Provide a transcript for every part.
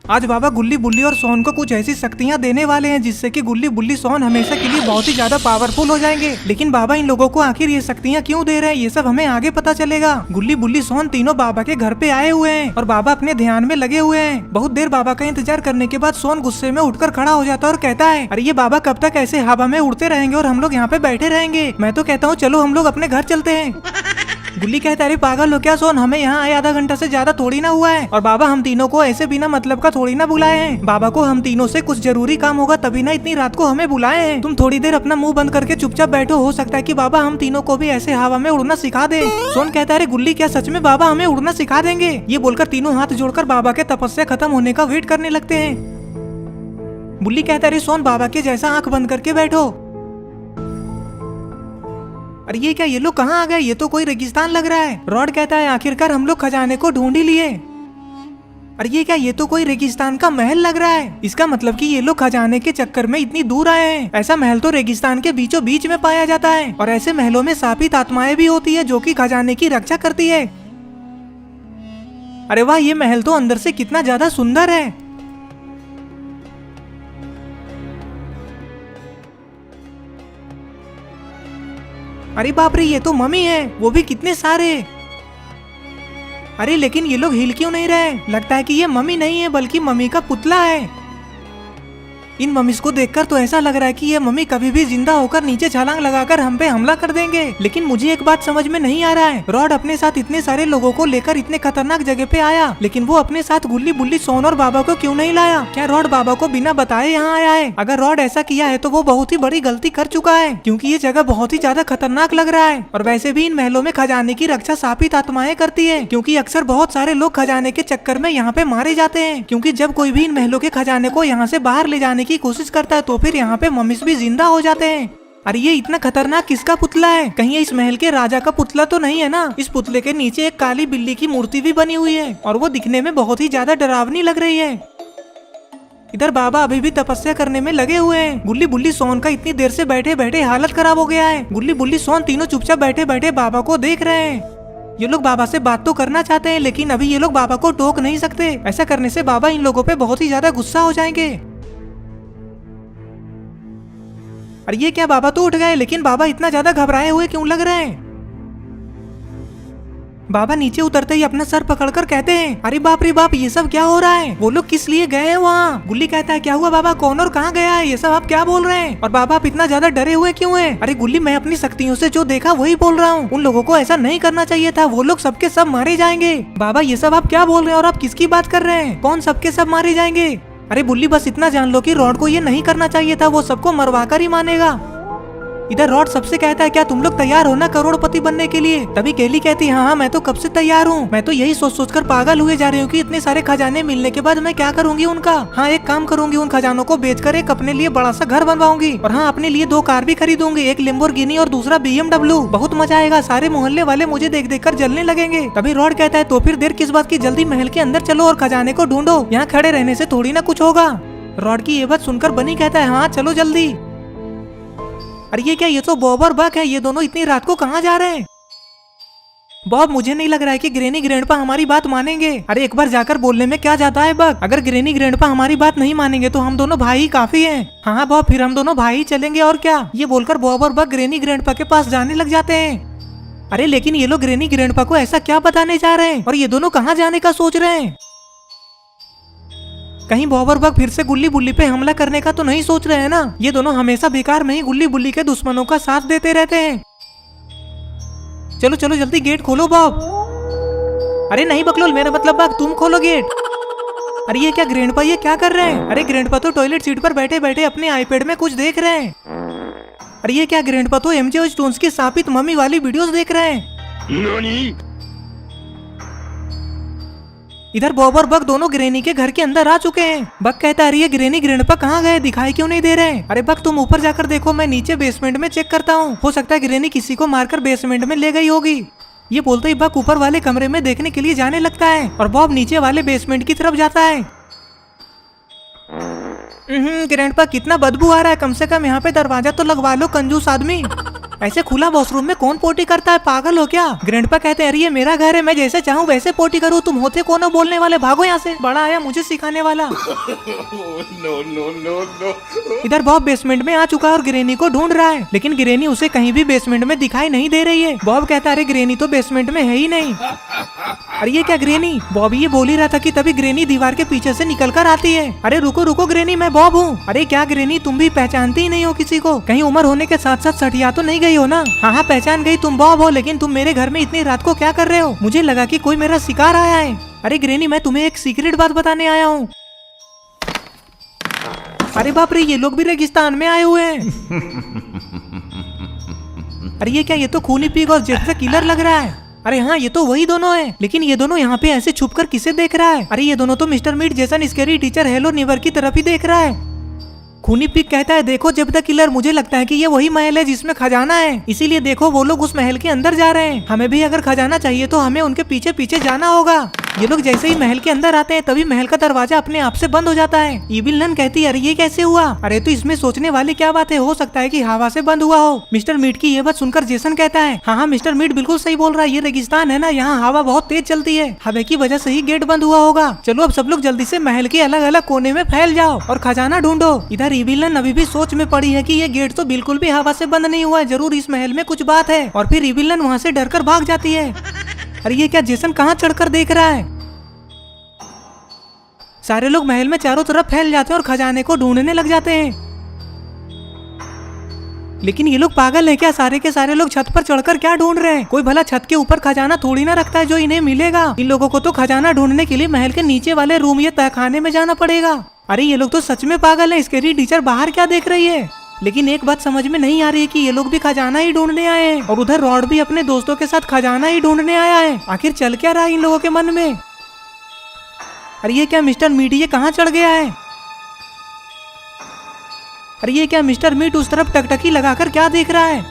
आज बाबा गुल्ली बुल्ली और सोन को कुछ ऐसी शक्तियाँ देने वाले हैं जिससे कि गुल्ली बुल्ली सोन हमेशा के लिए बहुत ही ज्यादा पावरफुल हो जाएंगे। लेकिन बाबा इन लोगों को आखिर ये शक्तियाँ क्यों दे रहे हैं ये सब हमें आगे पता चलेगा। गुल्ली बुल्ली सोन तीनों बाबा के घर पे आए हुए हैं और बाबा अपने ध्यान में लगे हुए हैं। बहुत देर बाबा का इंतजार करने के बाद सोन गुस्से में उठकर खड़ा हो जाता है और कहता है, अरे ये बाबा कब तक ऐसे हवा में उड़ते रहेंगे और हम लोग यहाँ पे बैठे रहेंगे। मैं तो कहता हूँ चलो हम लोग अपने घर चलते हैं। गुल्ली कहता है, अरे पागल हो क्या सोन, हमें यहाँ आए आधा घंटा से ज्यादा थोड़ी ना हुआ है और बाबा हम तीनों को ऐसे बिना मतलब का थोड़ी ना बुलाए हैं। बाबा को हम तीनों से कुछ जरूरी काम होगा तभी ना इतनी रात को हमें बुलाए हैं। तुम थोड़ी देर अपना मुंह बंद करके चुपचाप बैठो, हो सकता है कि बाबा हम तीनों को भी ऐसे हवा में उड़ना सिखा दे। सोन कहता है, अरे गुल्ली क्या सच में बाबा हमें उड़ना सिखा देंगे? ये बोलकर तीनों हाथ जोड़कर बाबा के तपस्या खत्म होने का वेट करने लगते हैं। बुल्ली कहता है, अरे सोन बाबा के जैसा आंख बंद करके बैठो। अरे ये क्या, ये लोग कहाँ आ गए? ये तो कोई रेगिस्तान लग रहा है। रॉड कहता है, आखिरकार हम लोग खजाने को ढूंढ ही लिए। अरे ये क्या, ये तो कोई रेगिस्तान का महल लग रहा है। इसका मतलब कि ये लोग खजाने के चक्कर में इतनी दूर आए हैं। ऐसा महल तो रेगिस्तान के बीचों बीच में पाया जाता है और ऐसे महलों में शापित आत्माएं भी होती है जो कि खजाने की रक्षा करती है। अरे वाह, ये महल तो अंदर से कितना ज्यादा सुंदर है। अरे बाप रे, ये तो मम्मी है, वो भी कितने सारे। अरे लेकिन ये लोग हिल क्यों नहीं रहे? लगता है कि ये मम्मी नहीं है बल्कि मम्मी का पुतला है। इन मम्मीज को देखकर तो ऐसा लग रहा है कि ये मम्मी कभी भी जिंदा होकर नीचे छलांग लगाकर हम पे हमला कर देंगे। लेकिन मुझे एक बात समझ में नहीं आ रहा है, रॉड अपने साथ इतने सारे लोगों को लेकर इतने खतरनाक जगह पे आया, लेकिन वो अपने साथ गुल्ली बुल्ली सोन और बाबा को क्यों नहीं लाया? क्या रॉड बाबा को बिना बताए यहाँ आया है? अगर रॉड ऐसा किया है तो वो बहुत ही बड़ी गलती कर चुका है, क्योंकि ये जगह बहुत ही ज्यादा खतरनाक लग रहा है। और वैसे भी इन महलों में खजाने की रक्षा शापित आत्माएं करती है, क्योंकि अक्सर बहुत सारे लोग खजाने के चक्कर में यहाँ पे मारे जाते हैं। क्योंकि जब कोई भी इन महलों के खजाने को यहाँ से बाहर ले जाने की कोशिश करता है तो फिर यहाँ पे मम्मीज भी जिंदा हो जाते हैं। अरे ये इतना खतरनाक किसका पुतला है? कहीं ये इस महल के राजा का पुतला तो नहीं है ना? इस पुतले के नीचे एक काली बिल्ली की मूर्ति भी बनी हुई है और वो दिखने में बहुत ही ज्यादा डरावनी लग रही है। इधर बाबा अभी भी तपस्या करने में लगे हुए हैं। गुल्ली बुल्ली सोन का इतनी देर से बैठे बैठे हालत खराब हो गया है। गुल्ली बुल्ली सोन तीनों चुपचाप बैठे बैठे बाबा को देख रहे हैं। ये लोग बाबा से बात तो करना चाहते हैं लेकिन अभी ये लोग बाबा को टोक नहीं सकते। ऐसा करने से बाबा इन लोगों पे बहुत ही ज्यादा गुस्सा हो जाएंगे। अरे ये क्या, बाबा तो उठ गए लेकिन बाबा इतना ज्यादा घबराए हुए क्यों लग रहे हैं? बाबा नीचे उतरते ही अपना सर पकड़कर कहते हैं, अरे बाप रे बाप, ये सब क्या हो रहा है? वो लोग किस लिए गए हैं वहाँ? गुल्ली कहता है, क्या हुआ बाबा, कौन और कहाँ गया है? ये सब आप क्या बोल रहे हैं? और बाबा आप इतना ज्यादा डरे हुए क्यों हैं? अरे गुल्ली, मैं अपनी शक्तियों से जो देखा वही बोल रहा हूँ। उन लोगों को ऐसा नहीं करना चाहिए था, वो लोग सबके सब मारे जाएंगे। बाबा ये सब आप क्या बोल रहे हैं और आप किसकी बात कर रहे हैं? कौन सबके सब मारे जाएंगे? अरे बुल्ली, बस इतना जान लो कि रॉड को ये नहीं करना चाहिए था, वो सबको मरवाकर ही मानेगा। इधर रॉड सबसे कहता है, क्या तुम लोग तैयार हो ना करोड़पति बनने के लिए? तभी केली कहती, हाँ मैं तो कब से तैयार हूँ। मैं तो यही सोच सोच कर पागल हुए जा रही हूँ कि इतने सारे खजाने मिलने के बाद मैं क्या करूंगी उनका। हाँ एक काम करूंगी, उन खजानों को बेचकर एक अपने लिए बड़ा सा घर बनवाऊंगी और हाँ अपने लिए 2 कार भी खरीदूंगी, एक लैम्बोर्गिनी और दूसरा BMW। बहुत मजा आएगा, सारे मोहल्ले वाले मुझे देख देख कर जलने लगेंगे। तभी रॉड कहता है, तो फिर देर किस बात की, जल्दी महल के अंदर चलो और खजाने को ढूंढो, यहाँ खड़े रहने से थोड़ी ना कुछ होगा। रॉड की ये बात सुनकर बनी कहता है, हाँ चलो जल्दी। अरे ये क्या, ये तो बॉब और बक है, ये दोनों इतनी रात को कहाँ जा रहे हैं? बॉब, मुझे नहीं लग रहा है कि ग्रैनी ग्रैंडपा हमारी बात मानेंगे। अरे एक बार जाकर बोलने में क्या जाता है बक, अगर ग्रैनी ग्रैंडपा हमारी बात नहीं मानेंगे तो हम दोनों भाई ही काफी हैं। हाँ बॉब, फिर हम दोनों भाई चलेंगे और क्या। ये बोलकर बॉब और बक ग्रैनी ग्रैंडपा के पास जाने लग जाते हैं। अरे लेकिन ये लोग ग्रैनी ग्रैंडपा को ऐसा क्या बताने जा रहे हैं और ये दोनों कहाँ जाने का सोच रहे हैं? कहीं बॉब और बक फिर से गुल्ली बुल्ली पे हमला करने का तो नहीं सोच रहे हैं ना? ये दोनों हमेशा बेकार में ही गुल्ली बुल्ली के दुश्मनों का साथ देते रहते हैं। चलो चलो जल्दी गेट खोलो बॉब। अरे नहीं बकलोल, मेरा मतलब बक, तुम खोलो गेट। अरे ये क्या ग्रैंडपा, ये क्या कर रहे हैं? अरे ग्रैंडपा तो टॉयलेट सीट पर बैठे बैठे अपने आईपैड में कुछ देख रहे हैं। अरे ये क्या, ग्रैंडपा तो MJ स्टोन्स की शापित मम्मी वाली वीडियोस देख रहे हैं। इधर बॉब और बक दोनों ग्रैनी के घर के अंदर आ चुके हैं। बक कहता है, अरे ये ग्रैनी ग्रैंडपा कहाँ गए, दिखाई क्यों नहीं दे रहे? अरे बक तुम ऊपर जाकर देखो, मैं नीचे बेसमेंट में चेक करता हूँ, हो सकता है ग्रैनी किसी को मारकर बेसमेंट में ले गई होगी। ये बोलते ही बक ऊपर वाले कमरे में देखने के लिए जाने लगता है और बॉब नीचे वाले बेसमेंट की तरफ जाता है। ग्रैंडपा, कितना बदबू आ रहा है, कम से कम यहाँ पे दरवाजा तो लगवा लो कंजूस आदमी। ऐसे खुला वॉशरूम में कौन पोटी करता है, पागल हो क्या? ग्रैंडपा कहते हैं अरे ये मेरा घर है, मैं जैसे चाहूँ वैसे पोटी करूँ, तुम होते कौन हो बोलने वाले, भागो यहाँ से, बड़ा आया मुझे सिखाने वाला। इधर बॉब बेसमेंट में आ चुका है और ग्रेनी को ढूंढ रहा है, लेकिन ग्रेनी उसे कहीं भी बेसमेंट में दिखाई नहीं दे रही है। बॉब कहता है अरे ग्रेनी तो बेसमेंट में है ही नहीं। अरे ये क्या ग्रेनी? बॉब ये बोल ही रहा था कि तभी ग्रेनी दीवार के पीछे से निकल कर आती है। अरे रुको रुको ग्रेनी, मैं बॉब हूँ। अरे क्या ग्रेनी, तुम भी पहचानती ही नहीं हो किसी को? कहीं उम्र होने के साथ साथ सठिया तो नहीं गई हो ना? हाँ पहचान गई, तुम बॉब हो, लेकिन तुम मेरे घर में इतनी रात को क्या कर रहे हो? मुझे लगा कि कोई मेरा शिकार आया है। अरे ग्रेनी मैं तुम्हें एक सीक्रेट बात बताने आया हूँ। अरे बाप रे, ये लोग भी रेगिस्तान में आए हुए हैं। अरे ये क्या, ये तो खूनी पिग और जेफ द किलर लग रहा है। अरे हाँ ये तो वही दोनों हैं, लेकिन ये दोनों यहाँ पे ऐसे छुपकर किसे देख रहा है? अरे ये दोनों तो मिस्टर मीट जैसा स्कैरी टीचर हेलो नेवर की तरफ ही देख रहा है। खूनी पिग कहता है देखो जेफ द किलर, मुझे लगता है कि ये वही महल है जिसमें खजाना है, इसीलिए देखो वो लोग उस महल के अंदर जा रहे हैं। हमें भी अगर खजाना चाहिए तो हमें उनके पीछे पीछे जाना होगा। ये लोग जैसे ही महल के अंदर आते हैं तभी महल का दरवाजा अपने आप से बंद हो जाता है। इविल नन कहती है अरे ये कैसे हुआ? अरे तो इसमें सोचने वाली क्या बात है, हो सकता है कि हवा से बंद हुआ हो। मिस्टर मीट की ये बात सुनकर जेसन कहता है हाँ मिस्टर मीट बिल्कुल सही बोल रहा है, ये रेगिस्तान है ना, यहाँ हवा बहुत तेज चलती है, हवा की वजह से ही गेट बंद हुआ होगा। चलो अब सब लोग जल्दी से महल के अलग अलग कोने में फैल जाओ और खजाना ढूंढो। इधर इविल नन अभी भी सोच में पड़ी है कि ये गेट तो बिल्कुल भी हवा से बंद नहीं हुआ है, जरूर इस महल में कुछ बात है। और फिर इविल नन वहाँ से डरकर भाग जाती है। अरे ये क्या, जेसन कहाँ चढ़कर देख रहा है? सारे लोग महल में चारों तरफ फैल जाते हैं और खजाने को ढूंढने लग जाते हैं। लेकिन ये लोग पागल हैं क्या? सारे के सारे लोग छत पर चढ़कर क्या ढूंढ रहे हैं? कोई भला छत के ऊपर खजाना थोड़ी ना रखता है जो इन्हें मिलेगा। इन लोगों को तो खजाना ढूंढने के लिए महल के नीचे वाले रूम या तहखाने में जाना पड़ेगा। अरे ये लोग तो सच में पागल हैं, स्कैरी टीचर बाहर क्या देख रही है? लेकिन एक बात समझ में नहीं आ रही है कि ये लोग भी खजाना ही ढूंढने आए हैं और उधर रॉड भी अपने दोस्तों के साथ खजाना ही ढूंढने आया है। आखिर चल क्या रहा है इन लोगों के मन में? अरे ये क्या, मिस्टर मीट ये कहाँ चढ़ गया है? अरे ये क्या, मिस्टर मीट उस तरफ टकटकी लगाकर क्या देख रहा है?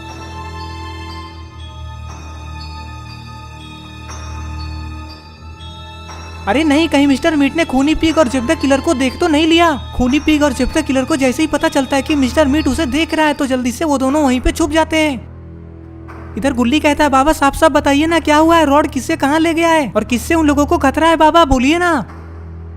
अरे नहीं, कहीं मिस्टर मीट ने खूनी पिग और जेफ द किलर को देख तो नहीं लिया? खूनी पिग और जेफ द किलर को जैसे ही पता चलता है कि मिस्टर मीट उसे देख रहा है तो जल्दी से वो दोनों वहीं पे छुप जाते हैं। इधर गुल्ली कहता है बाबा साफ साफ बताइए ना क्या हुआ है, रॉड किससे कहाँ ले गया है और किससे उन लोगों को खतरा है, बाबा बोलिए ना।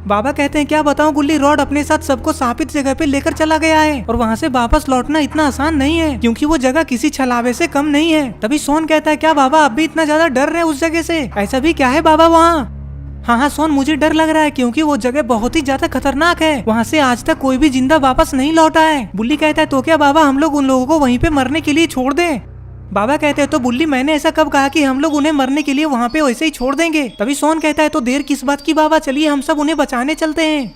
बाबा कहते हैं क्या बताऊं गुल्ली, रॉड अपने साथ सबको स्थापित जगह पे लेकर चला गया है और वहाँ से वापस लौटना इतना आसान नहीं है क्योंकि वो जगह किसी छलावे से कम नहीं है। तभी सोन कहता है क्या बाबा अब भी इतना ज्यादा डर रहे उस जगह से? ऐसा भी क्या है बाबा वहाँ? हाँ सोन मुझे डर लग रहा है क्योंकि वो जगह बहुत ही ज्यादा खतरनाक है, वहाँ से आज तक कोई भी जिंदा वापस नहीं लौटा है। बुल्ली कहता है तो क्या बाबा हम लोग उन लोगों को वहीं पे मरने के लिए छोड़ दें? बाबा कहते हैं तो बुल्ली मैंने ऐसा कब कहा कि हम लोग उन्हें मरने के लिए वहाँ पे वैसे ही छोड़ देंगे? तभी सोन कहता है तो देर किस बात की बाबा, चलिए हम सब उन्हें बचाने चलते हैं।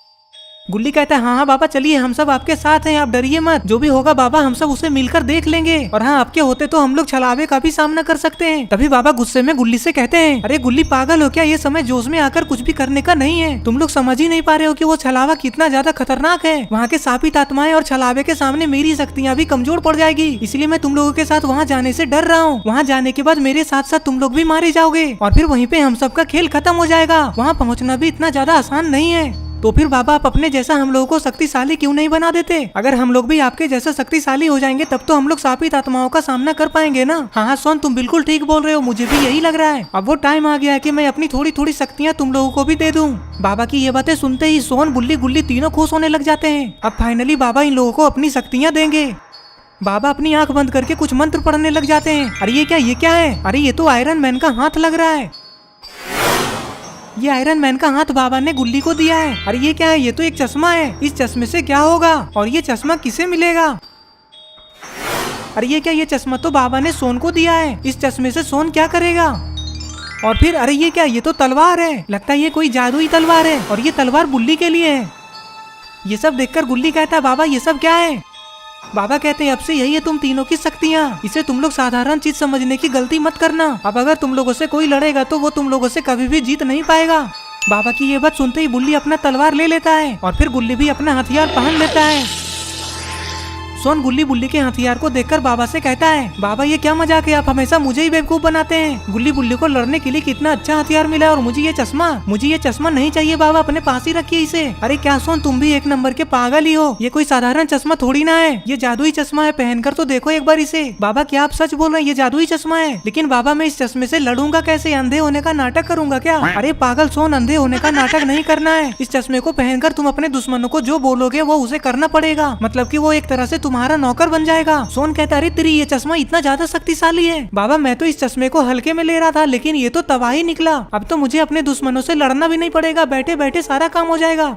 गुल्ली कहता है हाँ बाबा चलिए हम सब आपके साथ हैं, आप डरिए मत, जो भी होगा बाबा हम सब उसे मिलकर देख लेंगे और हाँ आपके होते तो हम लोग छलावे का भी सामना कर सकते हैं। तभी बाबा गुस्से में गुल्ली से कहते हैं अरे गुल्ली पागल हो क्या, ये समय जोश में आकर कुछ भी करने का नहीं है, तुम लोग समझ ही नहीं पा रहे हो कि वो छलावा कितना ज्यादा खतरनाक है। वहाँ के शापित आत्माएं और छलावे के सामने मेरी शक्तियाँ भी कमजोर पड़ जाएगी, इसलिए मैं तुम लोगों के साथ वहाँ जाने से डर रहा हूँ। वहाँ जाने के बाद मेरे साथ साथ तुम लोग भी मारे जाओगे और फिर वहीं पे हम सबका खेल खत्म हो जाएगा। वहाँ पहुँचना भी इतना ज्यादा आसान नहीं है। तो फिर बाबा आप अपने जैसा हम लोगों को शक्तिशाली क्यों नहीं बना देते? अगर हम लोग भी आपके जैसा शक्तिशाली हो जाएंगे तब तो हम लोग शापित आत्माओं का सामना कर पाएंगे ना। हाँ सोन तुम बिल्कुल ठीक बोल रहे हो, मुझे भी यही लग रहा है। अब वो टाइम आ गया है कि मैं अपनी थोड़ी थोड़ी शक्तियाँ तुम लोगों को भी दे दूँ। बाबा की ये बातें सुनते ही सोन बुल्ली गुल्ली तीनों खुश होने लग जाते हैं। अब फाइनली बाबा इन लोगों को अपनी शक्तियाँ देंगे। बाबा अपनी आंख बंद करके कुछ मंत्र पढ़ने लग जाते हैं। अरे ये क्या है? अरे ये तो आयरन मैन का हाथ लग रहा है। ये आयरन मैन का हाथ बाबा ने गुल्ली को दिया है। अरे ये क्या है? ये तो एक चश्मा है, इस चश्मे से क्या होगा और ये चश्मा किसे मिलेगा? अरे ये क्या, ये चश्मा तो बाबा ने सोन को दिया है, इस चश्मे से सोन क्या करेगा? और फिर अरे ये क्या, ये तो तलवार है, लगता है ये कोई जादुई तलवार है और ये तलवार बुल्ली के लिए है। ये सब देखकर गुल्ली कहता है बाबा ये सब क्या है? बाबा कहते हैं अब से यही है तुम तीनों की शक्तियाँ, इसे तुम लोग साधारण चीज समझने की गलती मत करना। अब अगर तुम लोगों से कोई लड़ेगा तो वो तुम लोगों से कभी भी जीत नहीं पाएगा। बाबा की ये बात सुनते ही बुल्ली अपना तलवार ले लेता है और फिर गुल्ली भी अपना हथियार पहन लेता है। सोन गुल्ली बुल्ली के हथियार को देखकर बाबा से कहता है, बाबा ये क्या मजाक है, आप हमेशा मुझे ही बेवकूफ बनाते हैं। गुल्ली बुल्ली को लड़ने के लिए कितना अच्छा हथियार मिला और मुझे ये चश्मा नहीं चाहिए बाबा, अपने पास ही रखिए इसे। अरे क्या सोन तुम भी एक नंबर के पागल ही हो, ये कोई साधारण चश्मा थोड़ी ना है, ये जादुई चश्मा है, पहनकर तो देखो एक बार इसे। बाबा क्या आप सच बोल रहे हैं, ये जादुई चश्मा है? लेकिन बाबा मैं इस चश्मे से लड़ूंगा कैसे, अंधे होने का नाटक करूंगा क्या? अरे पागल सोन, अंधे होने का नाटक नहीं करना है, इस चश्मे को पहनकर तुम अपने दुश्मनों को जो बोलोगे वो उसे करना पड़ेगा, मतलब कि वो एक तरह से तुम्हारा नौकर बन जाएगा। सोन कहता अरे तेरी ये चश्मा इतना ज्यादा शक्तिशाली है। बाबा मैं तो इस चश्मे को हल्के में ले रहा था, लेकिन ये तो तबाही निकला, अब तो मुझे अपने दुश्मनों से लड़ना भी नहीं पड़ेगा, बैठे बैठे सारा काम हो जाएगा।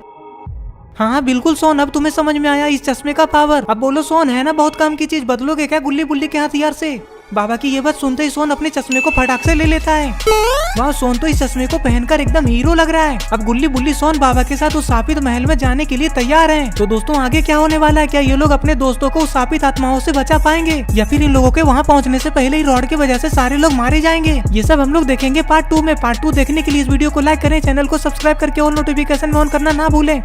हाँ बिल्कुल सोन, अब तुम्हें समझ में आया इस चश्मे का पावर। अब बोलो सोन, है ना बहुत काम की चीज, बदलोगे क्या गुल्ली बुल्ली के हथियार से? बाबा की ये बात सुनते ही सोन अपने चश्मे को फटाक से ले लेता है। वहाँ सोन तो इस चश्मे को पहनकर एकदम हीरो लग रहा है। अब गुल्ली बुल्ली सोन बाबा के साथ उस शापित महल में जाने के लिए तैयार हैं। तो दोस्तों आगे क्या होने वाला है, क्या ये लोग अपने दोस्तों को उस शापित आत्माओं से बचा पाएंगे, या फिर इन लोगों के वहाँ पहुँचने से पहले ही रॉड की वजह से सारे लोग मारे जाएंगे? ये सब हम लोग देखेंगे पार्ट 2 में। पार्ट 2 देखने के लिए इस वीडियो को लाइक करें, चैनल को सब्सक्राइब करके ऑल नोटिफिकेशन ऑन करना ना भूलें।